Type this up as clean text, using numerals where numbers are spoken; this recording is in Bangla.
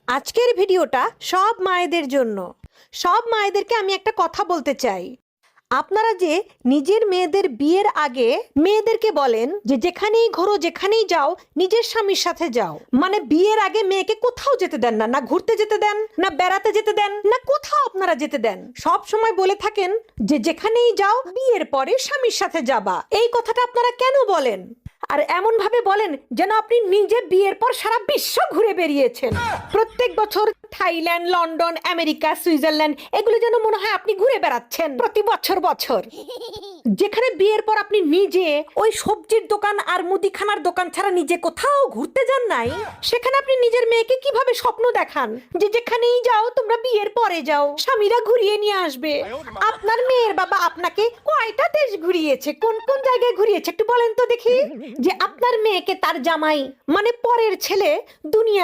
আজকের ভিডিওটা সব মায়েদের জন্য। সব মায়েদেরকে আমি একটা কথা বলতে চাই। আপনারা যে নিজের মেয়েদের বিয়ের আগে মেয়েদেরকে বলেন যে যেখানেই ঘোরো যেখানেই যাও নিজের স্বামীর সাথে যাও, মানে বিয়ের আগে মেয়েকে কোথাও যেতে দেন না, না ঘুরতে যেতে দেন, না বেড়াতে যেতে দেন, না কোথাও আপনারা যেতে দেন। সব সময় বলে থাকেন যে যেখানেই যাও বিয়ের পরে স্বামীর সাথে যাবা। এই কথাটা আপনারা কেন বলেন? আর এমন ভাবে বলেন যেন আপনি নিজে বিয়ের পর সারা বিশ্ব ঘুরে বেরিয়েছেন। প্রত্যেক বছর থাইল্যান্ড, লন্ডন, আমেরিকা, সুইজারল্যান্ড এগুলো যেন মনে হয় আপনি ঘুরে বেড়াচ্ছেন প্রতি বছর বছর। যেখানে বিয়ের পর আপনি নিজে ওই সবজির দোকান আর মুদিখানার দোকান ছাড়া নিজে কোথাও ঘুরতে যান নাই, সেখানে আপনি নিজের মেয়েকে কিভাবে স্বপ্ন দেখান যে যেখানেই যাও তোমরা বিয়ের পরে যাও, স্বামীরা ঘুরিয়ে নিয়ে আসবে। আপনার মেয়ের বাবা আপনাকে কয়টা দেশ ঘুরিয়েছে, কোন কোন জায়গায় ঘুরিয়েছে একটু বলেন তো দেখি। যে আপনার মেয়েকে তার জামাই মানে পরের ছেলে দুনিয়া